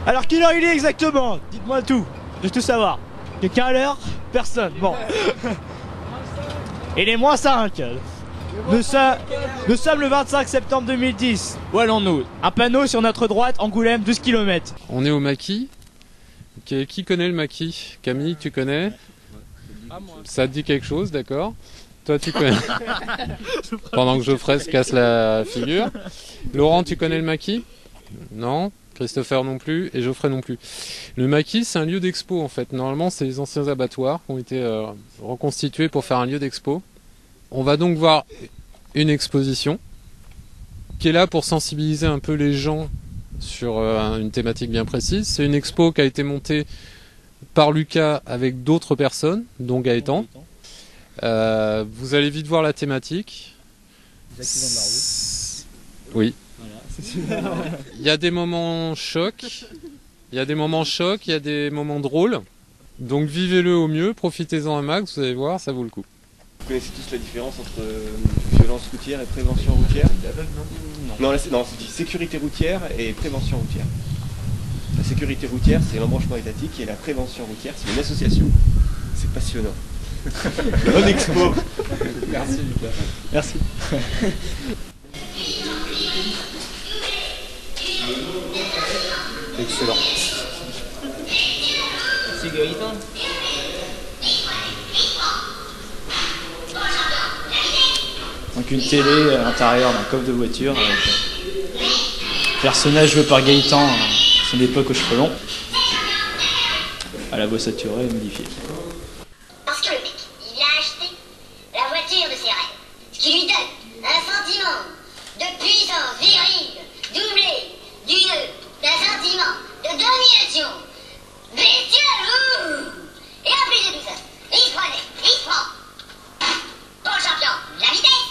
Alors quelle heure il est exactement? Dites-moi tout, je veux tout savoir. Quelqu'un à l'heure? Personne, bon. Il est -5. Nous sommes le 25 septembre 2010. Où allons-nous? Un panneau sur notre droite, Angoulême, 12 km. On est au maquis. Qui connaît le maquis? Camille, tu connais? Ça te dit quelque chose, d'accord? Toi, tu connais? Pendant que Geoffrey se casse la figure. Laurent, tu connais le maquis? Non? Christopher non plus et Geoffrey non plus. Le maquis, c'est un lieu d'expo en fait. Normalement, c'est les anciens abattoirs qui ont été reconstitués pour faire un lieu d'expo. On va donc voir une exposition qui est là pour sensibiliser un peu les gens sur une thématique bien précise. C'est une expo qui a été montée par Lucas avec d'autres personnes, dont Gaëtan. Vous allez vite voir la thématique. Les accidents de la route. Oui. Voilà. Il y a des moments chocs, il y a des moments drôles. Donc vivez-le au mieux, profitez-en un max, vous allez voir, ça vaut le coup. Vous connaissez tous la différence entre violence routière et prévention routière? Non, là, c'est dit sécurité routière et prévention routière. La sécurité routière, c'est l'embranchement étatique, et la prévention routière, c'est une association. C'est passionnant. Bonne expo. Merci Lucas. Merci. Excellent. C'est Gaëtan. Donc une télé à l'intérieur d'un coffre de voiture avec personnage joué par Gaëtan, son époque aux cheveux longs, à la voix saturée et modifiée. Parce que le mec, il a acheté la voiture de ses rêves, ce qui lui donne un sentiment de puissance virile, doublé d'un sentiment de domination bestiale. Et en plus de tout ça, il se prend pour le champion de la vitesse,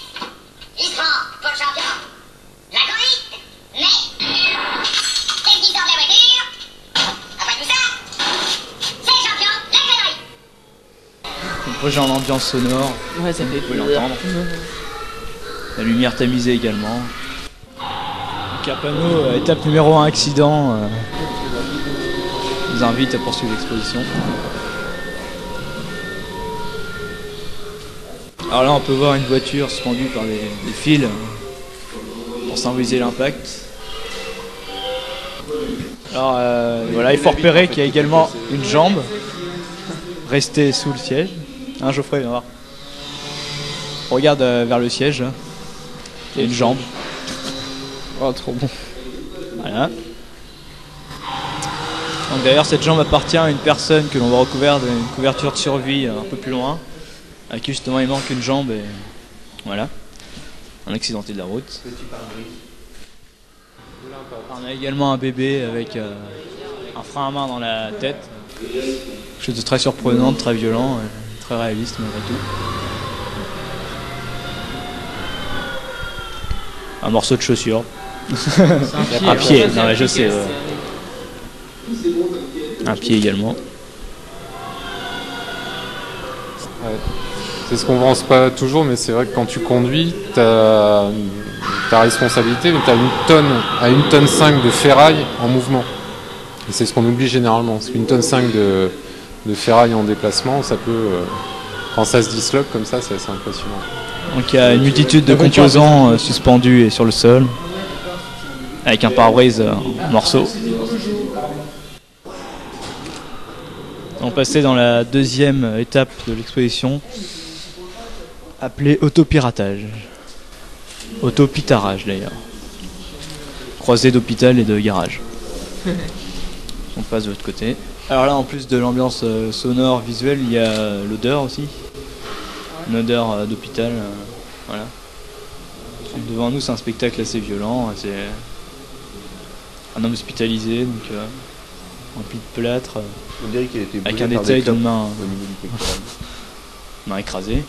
il se prend pour le champion de la conduite, mais qu'est-ce qui sort de la voiture? Après tout ça, c'est le champion de la connerie. Le projet en ambiance sonore, Ouais, ça fait vous pouvez l'entendre. La lumière tamisée également. Donc un panneau, étape numéro 1, accident. Je vous invite à poursuivre l'exposition. Alors là on peut voir une voiture suspendue par des fils pour symboliser l'impact. Alors voilà, il faut repérer qu'il y a également une jambe restée sous le siège. Hein, Geoffrey, viens voir. On regarde vers le siège. Là. Il y a une jambe. Oh, trop bon. Voilà. Donc d'ailleurs cette jambe appartient à une personne que l'on va recouvrir d'une couverture de survie un peu plus loin, à qui justement il manque une jambe et voilà, un accidenté de la route. On a également un bébé avec un frein à main dans la tête, quelque chose de très surprenant, de très violent, très réaliste malgré tout. Un morceau de chaussure. Un pied, non mais je sais. Un pied également. Ouais. C'est ce qu'on pense pas toujours, mais c'est vrai que quand tu conduis, ta responsabilité, tu as une tonne 5 de ferraille en mouvement. Et c'est ce qu'on oublie généralement. Parce qu'une tonne 5 de ferraille en déplacement, ça peut, quand ça se disloque comme ça, c'est assez impressionnant. Donc il y a une multitude de composants suspendus et sur le sol, avec un pare-brise en morceaux. On passait dans la deuxième étape de l'exposition, appelée autopiratage. Autopitarage d'ailleurs. Croisée d'hôpital et de garage. On passe de l'autre côté. Alors là, en plus de l'ambiance sonore, visuelle, il y a l'odeur aussi. Une odeur d'hôpital. Voilà. Devant nous, c'est un spectacle assez violent. C'est un homme hospitalisé, donc rempli de plâtre. On dirait qu'il a été avec un détail d'une main, au niveau du pectoral. main écrasée.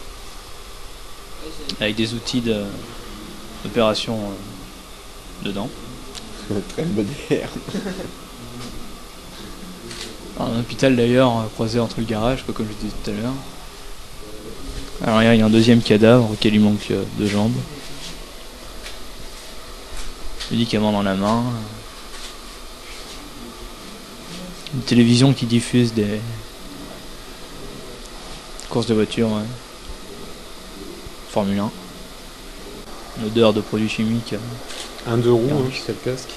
Avec des outils d'opération dedans. Très moderne. Un hôpital d'ailleurs croisé entre le garage, comme je disais tout à l'heure. Alors il y a un deuxième cadavre auquel il manque 2 jambes. Médicaments dans la main. Une télévision qui diffuse des courses de voitures, ouais. Formule 1. Une odeur de produits chimiques. Un deux roues, hein, c'est le casque.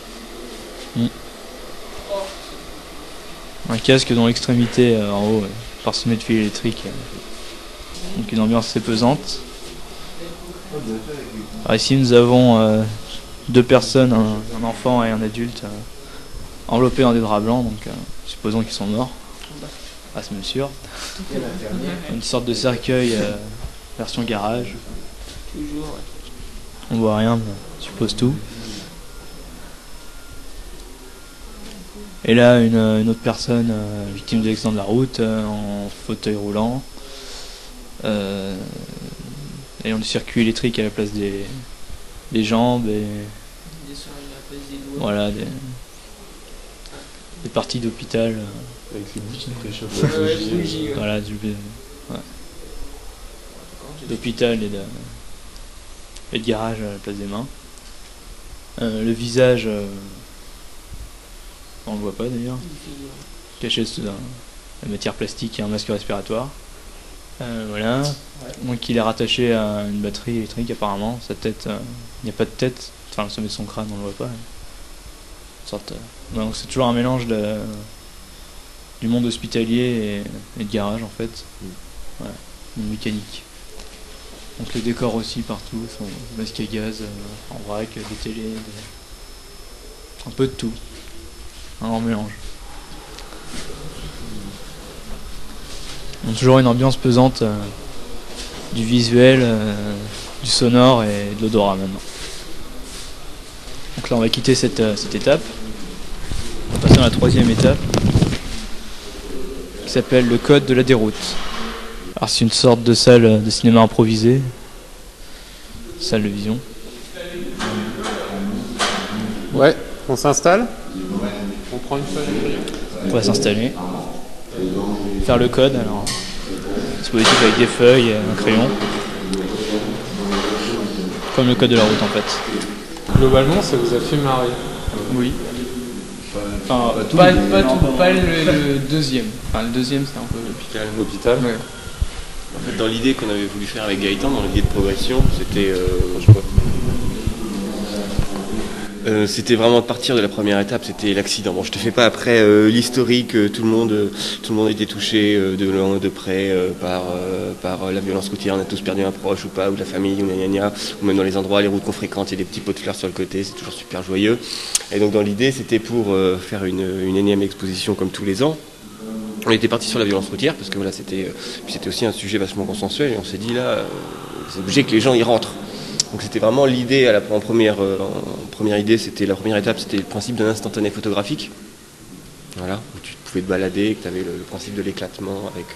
Un casque dont l'extrémité en haut est parsemée de fils électriques. Donc une ambiance assez pesante. Alors ici nous avons deux personnes, un enfant et un adulte, enveloppés dans des draps blancs, donc supposons qu'ils sont morts. Ah, c'est même sûr. Une sorte de cercueil version garage. On voit rien, mais on suppose tout. Et là, une autre personne victime de l'accident de la route, en fauteuil roulant, ayant du circuit électrique à la place des jambes et voilà des parties d'hôpital. Avec les bougies qui préchauffent. Voilà, d'hôpital et de garage à la place des mains. Le visage, on le voit pas d'ailleurs, caché sous la matière plastique et un masque respiratoire. Voilà. Donc il est rattaché à une batterie électrique apparemment. Sa tête, il n'y a pas de tête. Enfin, le sommet de son crâne, on le voit pas. Donc c'est toujours un mélange du monde hospitalier et de garage en fait. Voilà. Une mécanique. Donc les décors aussi partout, sont masques à gaz, en vrac, des télés, un peu de tout. Un mélange. Donc toujours une ambiance pesante du visuel, du sonore et de l'odorat maintenant. Donc là on va quitter cette étape. On va passer à la troisième étape qui s'appelle le code de la déroute. Alors c'est une sorte de salle de cinéma improvisée, salle de vision. Ouais, on s'installe. On prend une feuille. On va s'installer. Faire le code, alors dispositif avec des feuilles et un crayon. Comme le code de la route en fait. Globalement, ça vous a fait marrer. Oui. Enfin, pas le deuxième. Enfin, le deuxième c'est un peu L'hôpital. Ouais. En fait, dans l'idée qu'on avait voulu faire avec Gaëtan, dans l'idée de progression, c'était je sais pas. C'était vraiment de partir de la première étape, c'était l'accident. Bon, je te fais pas après l'historique, tout le monde était touché de loin, de près par la violence routière, on a tous perdu un proche ou pas, ou de la famille, ou gna gna gna, ou même dans les endroits, les routes qu'on fréquente, il y a des petits pots de fleurs sur le côté, c'est toujours super joyeux. Et donc dans l'idée, c'était pour faire une énième exposition comme tous les ans. On était parti sur la violence routière parce que voilà, c'était aussi un sujet vachement consensuel et on s'est dit là, c'est obligé que les gens y rentrent. Donc c'était vraiment l'idée en première idée, la première étape, c'était le principe d'un instantané photographique. Voilà, où tu pouvais te balader, que tu avais le principe de l'éclatement avec.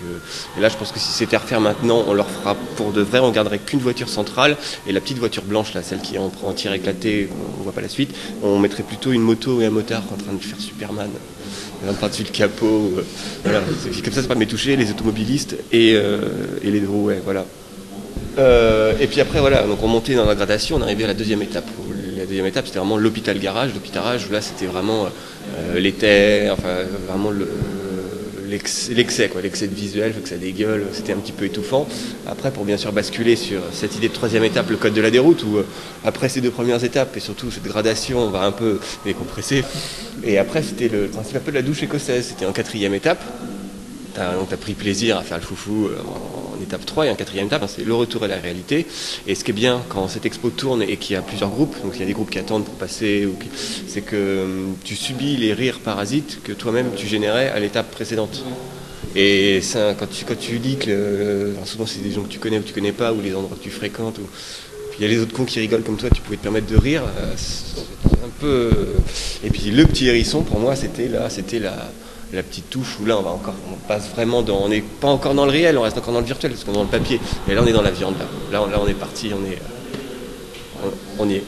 Et là, je pense que si c'était à refaire maintenant, on leur fera pour de vrai, on garderait qu'une voiture centrale et la petite voiture blanche, là, celle qui est en entière éclatée, on voit pas la suite. On mettrait plutôt une moto et un motard en train de faire Superman. Par-dessus le capot, voilà. Comme ça permet de toucher les automobilistes et les roues, ouais, voilà. Et puis après, voilà, donc on montait dans la gradation, on arrivait à la deuxième étape. La deuxième étape, c'était vraiment l'hôpital-garage. L'hôpital-garage, là, c'était vraiment l'éther, enfin, vraiment l'excès, quoi, l'excès de visuel, que ça dégueule, c'était un petit peu étouffant. Après, pour bien sûr basculer sur cette idée de troisième étape, le code de la déroute, où après ces deux premières étapes, et surtout cette gradation, on va un peu décompresser. Et après, c'était le principe un peu de la douche écossaise, c'était en quatrième étape. Donc tu as pris plaisir à faire le foufou en étape 3 et en quatrième étape, c'est le retour à la réalité. Et ce qui est bien quand cette expo tourne et qu'il y a plusieurs groupes, donc il y a des groupes qui attendent pour passer, c'est que tu subis les rires parasites que toi-même tu générais à l'étape précédente. Et ça, quand tu lis que souvent c'est des gens que tu connais ou que tu connais pas, ou les endroits que tu fréquentes, puis il y a les autres cons qui rigolent comme toi, tu pouvais te permettre de rire, c'est un peu. Et puis le petit hérisson pour moi c'était la petite touche où là on passe vraiment on n'est pas encore dans le réel, on reste encore dans le virtuel parce qu'on est dans le papier, et là on est dans la viande, là on est parti, on y est.